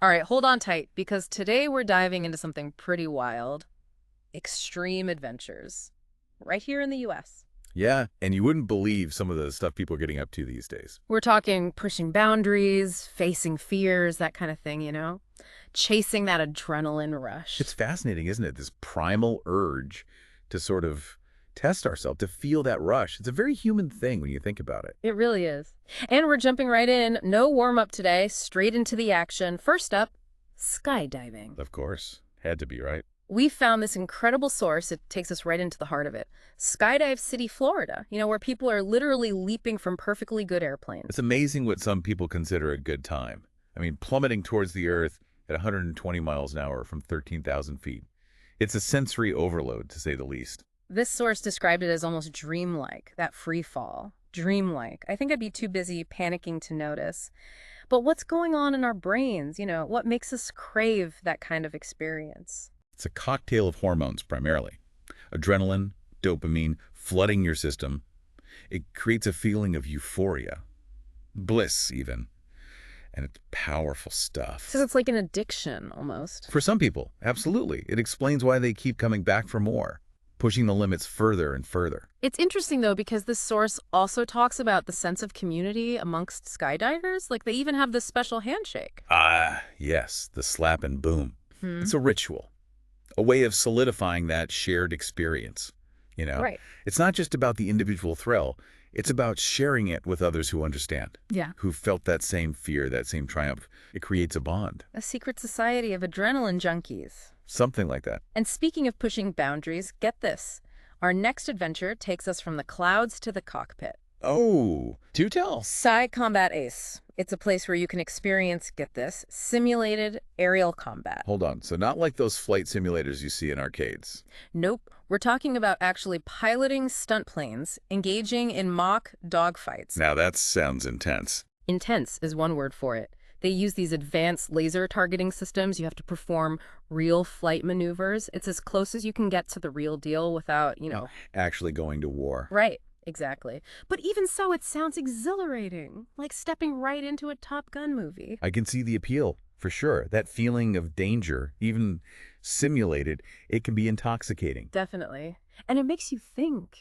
All right, hold on tight because today we're diving into something pretty wild. Extreme adventures. Right here in the US. Yeah, and you wouldn't believe some of the stuff people are getting up to these days. We're talking pushing boundaries, facing fears, that kind of thing, you know? Chasing that adrenaline rush. It's fascinating, isn't it? This primal urge to sort of test ourselves, to feel that rush. It's a very human thing when you think about it. It really is. And we're jumping right in. No warm up today, straight into the action. First up, skydiving. Of course. Had to be, right? We found this incredible source. It takes us right into the heart of it. Skydive City, Florida, where people are literally leaping from perfectly good airplanes. It's amazing what some people consider a good time. I mean, plummeting towards the earth at 120 miles an hour from 13,000 feet. It's a sensory overload, to say the least. This source described it as almost dreamlike, that free fall. Dreamlike. I think I'd be too busy panicking to notice. But what's going on in our brains? What makes us crave that kind of experience? It's a cocktail of hormones, primarily. Adrenaline, dopamine, flooding your system. It creates a feeling of euphoria. Bliss, even. And it's powerful stuff. So it's like an addiction, almost. For some people, absolutely. It explains why they keep coming back for more, pushing the limits further and further. It's interesting, though, because this source also talks about the sense of community amongst skydivers. Like, they even have this special handshake. Ah, yes, the slap and boom. It's a ritual, a way of solidifying that shared experience. Right. It's not just about the individual thrill. It's about sharing it with others who understand, Yeah. who felt that same fear, that same triumph. It creates a bond, A secret society of adrenaline junkies. something like that. And speaking of pushing boundaries, get this. Our next adventure takes us from the clouds to the cockpit. Oh, do tell. Psy Combat Ace. It's a place where you can experience, get this, simulated aerial combat. Hold on. So not like those flight simulators you see in arcades. Nope. We're talking about actually piloting stunt planes, engaging in mock dogfights. Now that sounds intense. Intense is one word for it. They use these advanced laser targeting systems. You have to perform real flight maneuvers. It's as close as you can get to the real deal without. Actually going to war. Right, exactly. But even so, it sounds exhilarating, like stepping right into a Top Gun movie. I can see the appeal, for sure. That feeling of danger, even simulated, it can be intoxicating. Definitely. And it makes you think,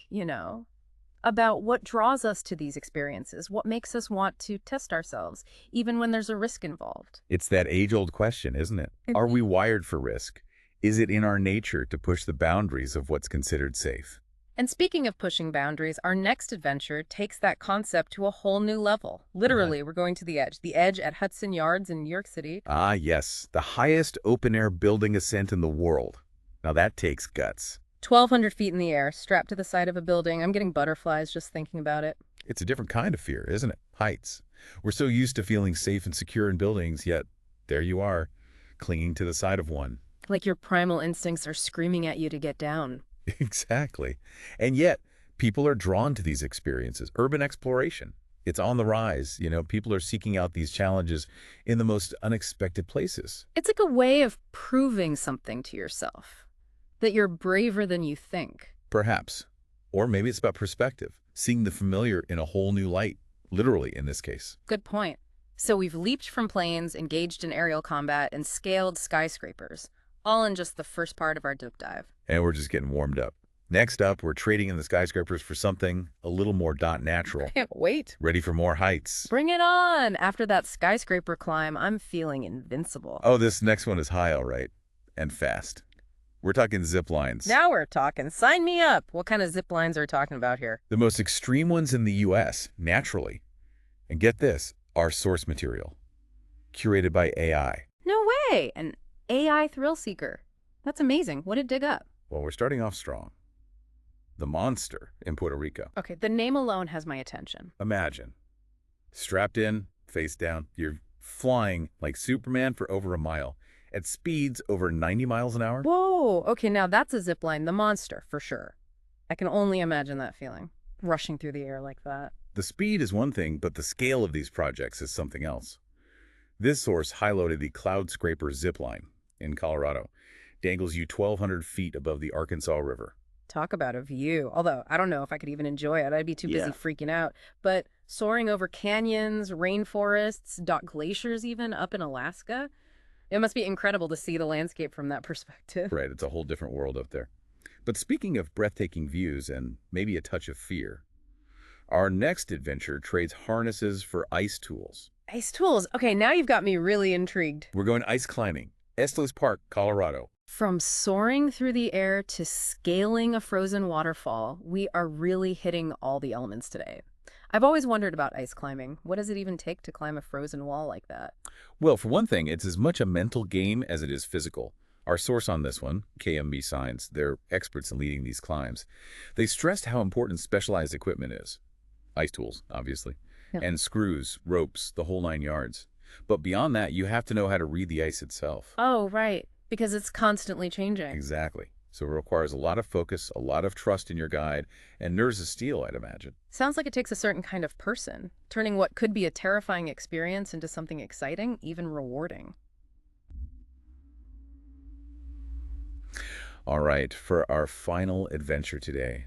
about what draws us to these experiences, what makes us want to test ourselves, even when there's a risk involved. It's that age-old question, isn't it? Are we wired for risk? Is it in our nature to push the boundaries of what's considered safe? And speaking of pushing boundaries, our next adventure takes that concept to a whole new level. Literally, we're going to the edge at Hudson Yards in New York City. Ah, yes, the highest open-air building ascent in the world. Now that takes guts. 1,200 feet in the air, strapped to the side of a building. I'm getting butterflies just thinking about it. It's a different kind of fear, isn't it? Heights. We're so used to feeling safe and secure in buildings, yet there you are, clinging to the side of one. Like your primal instincts are screaming at you to get down. Exactly. And yet, people are drawn to these experiences. Urban exploration. It's on the rise. People are seeking out these challenges in the most unexpected places. It's like a way of proving something to yourself, that you're braver than you think. Perhaps. Or maybe it's about perspective, seeing the familiar in a whole new light, literally in this case. Good point. So we've leaped from planes, engaged in aerial combat, and scaled skyscrapers, all in just the first part of our deep dive. And we're just getting warmed up. Next up, we're trading in the skyscrapers for something a little more natural. Can't wait. Ready for more heights. Bring it on! After that skyscraper climb, I'm feeling invincible. Oh, this next one is high, all right. And fast. We're talking zip lines. Now we're talking. Sign me up. What kind of zip lines are we talking about here? The most extreme ones in the U.S., naturally. And get this, our source material. Curated by AI. No way! An AI thrill seeker. That's amazing. What did it dig up? Well, we're starting off strong. The Monster in Puerto Rico. Okay, the name alone has my attention. Imagine. Strapped in, face down, you're flying like Superman for over a mile at speeds over 90 miles an hour. Whoa! Okay, now that's a zip line. The Monster, for sure. I can only imagine that feeling. Rushing through the air like that. The speed is one thing, but the scale of these projects is something else. This source highlighted the Cloud Scraper zipline in Colorado. Dangles you 1,200 feet above the Arkansas River. Talk about a view. Although, I don't know if I could even enjoy it. I'd be too busy Yeah. freaking out. But soaring over canyons, rainforests, glaciers even, up in Alaska, It must be incredible to see the landscape from that perspective. Right, it's a whole different world up there. But speaking of breathtaking views and maybe a touch of fear, our next adventure trades harnesses for ice tools. Ice tools. Okay, now you've got me really intrigued. We're going ice climbing, Estes Park, Colorado. From soaring through the air to scaling a frozen waterfall, we are really hitting all the elements today. I've always wondered about ice climbing. What does it even take to climb a frozen wall like that? Well, for one thing, it's as much a mental game as it is physical. Our source on this one, KMB Science, they're experts in leading these climbs. They stressed how important specialized equipment is. Ice tools, obviously, Yeah. and screws, ropes, the whole 9 yards. But beyond that, you have to know how to read the ice itself. Oh, right. Because it's constantly changing. Exactly. So it requires a lot of focus, a lot of trust in your guide, and nerves of steel, I'd imagine. Sounds like it takes a certain kind of person, turning what could be a terrifying experience into something exciting, even rewarding. All right, for our final adventure today,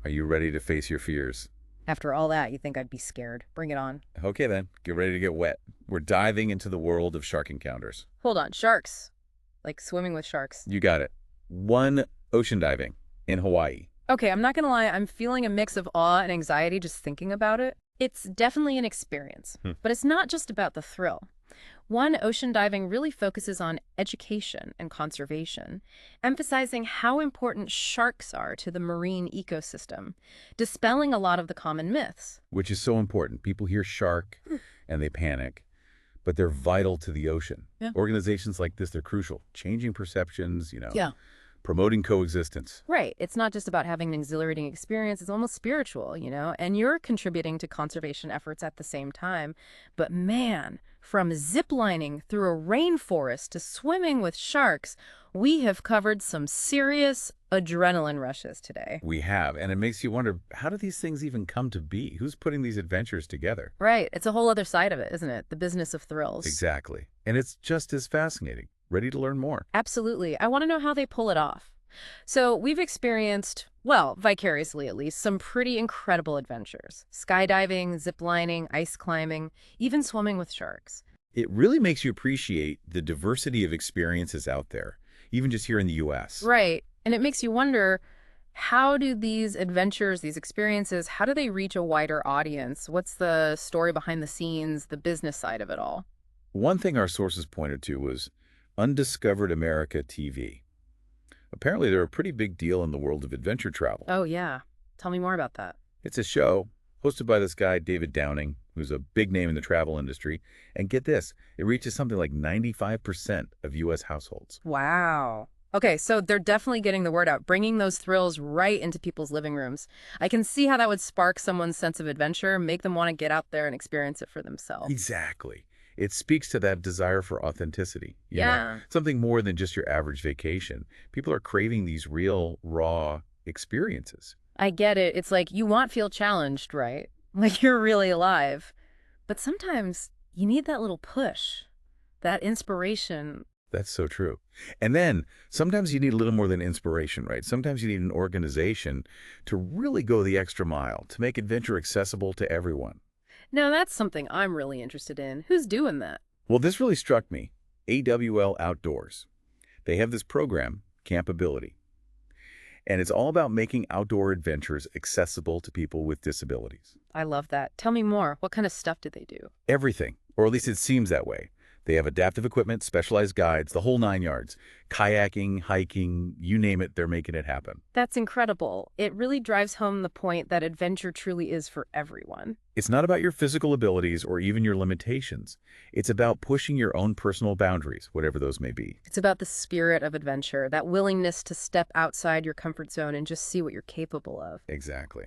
are you ready to face your fears? After all that, you think I'd be scared. Bring it on. Okay then, get ready to get wet. We're diving into the world of shark encounters. Hold on, sharks. Like swimming with sharks. You got it. One, ocean diving in Hawaii. Okay, I'm not gonna lie, I'm feeling a mix of awe and anxiety just thinking about it. It's definitely an experience, but it's not just about the thrill. One, ocean diving really focuses on education and conservation, emphasizing how important sharks are to the marine ecosystem, dispelling a lot of the common myths. Which is so important. People hear shark and they panic, but they're vital to the ocean. Yeah. Organizations like this, they're crucial. Changing perceptions, Yeah. promoting coexistence. Right. It's not just about having an exhilarating experience. It's almost spiritual, and you're contributing to conservation efforts at the same time. But man, from ziplining through a rainforest to swimming with sharks, we have covered some serious adrenaline rushes today. We have, and it makes you wonder, how do these things even come to be? Who's putting these adventures together? Right. It's a whole other side of it, isn't it? The business of thrills. Exactly. And it's just as fascinating. Ready to learn more? Absolutely. I want to know how they pull it off. So we've experienced, well, vicariously at least, some pretty incredible adventures. Skydiving, ziplining, ice climbing, even swimming with sharks. It really makes you appreciate the diversity of experiences out there, even just here in the U.S. Right. And it makes you wonder, how do these adventures, these experiences, how do they reach a wider audience? What's the story behind the scenes, the business side of it all? One thing our sources pointed to was Undiscovered America TV. Apparently, they're a pretty big deal in the world of adventure travel. Oh, yeah. Tell me more about that. It's a show hosted by this guy, David Downing, who's a big name in the travel industry. And get this, it reaches something like 95% of U.S. households. Wow. Okay, so they're definitely getting the word out, bringing those thrills right into people's living rooms. I can see how that would spark someone's sense of adventure, make them want to get out there and experience it for themselves. Exactly. It speaks to that desire for authenticity. You know, Yeah. something more than just your average vacation. People are craving these real, raw experiences. I get it. It's like you want feel challenged, right? Like you're really alive. But sometimes you need that little push, that inspiration. That's so true. And then sometimes you need a little more than inspiration, right? Sometimes you need an organization to really go the extra mile, to make adventure accessible to everyone. Now that's something I'm really interested in. Who's doing that? Well, this really struck me. AWL Outdoors. They have this program, Campability. And it's all about making outdoor adventures accessible to people with disabilities. I love that. Tell me more. What kind of stuff do they do? Everything, or at least it seems that way. They have adaptive equipment, specialized guides, the whole 9 yards. Kayaking, hiking, you name it, they're making it happen. That's incredible. It really drives home the point that adventure truly is for everyone. It's not about your physical abilities or even your limitations. It's about pushing your own personal boundaries, whatever those may be. It's about the spirit of adventure, that willingness to step outside your comfort zone and just see what you're capable of. Exactly.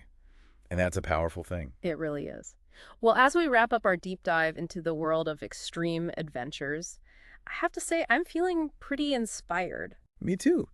And that's a powerful thing. It really is. Well, as we wrap up our deep dive into the world of extreme adventures, I have to say I'm feeling pretty inspired. Me too.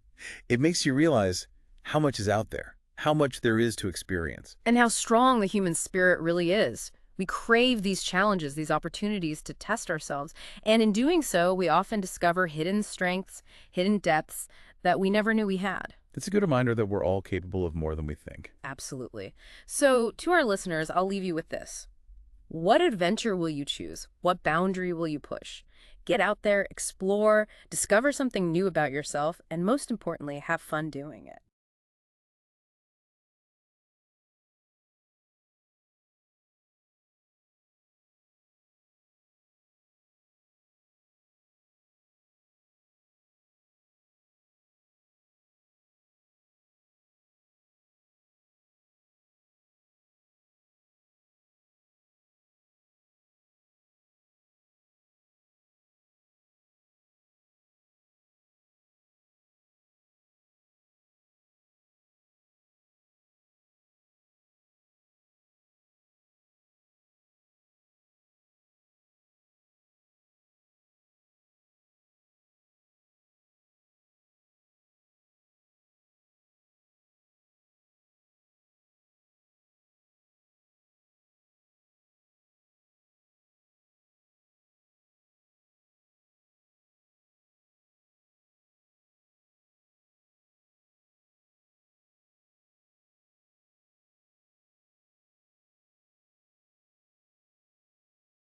It makes you realize how much is out there, how much there is to experience. And how strong the human spirit really is. We crave these challenges, these opportunities to test ourselves. And in doing so, we often discover hidden strengths, hidden depths that we never knew we had. It's a good reminder that we're all capable of more than we think. Absolutely. So, to our listeners, I'll leave you with this. What adventure will you choose? What boundary will you push? Get out there, explore, discover something new about yourself, and most importantly, have fun doing it.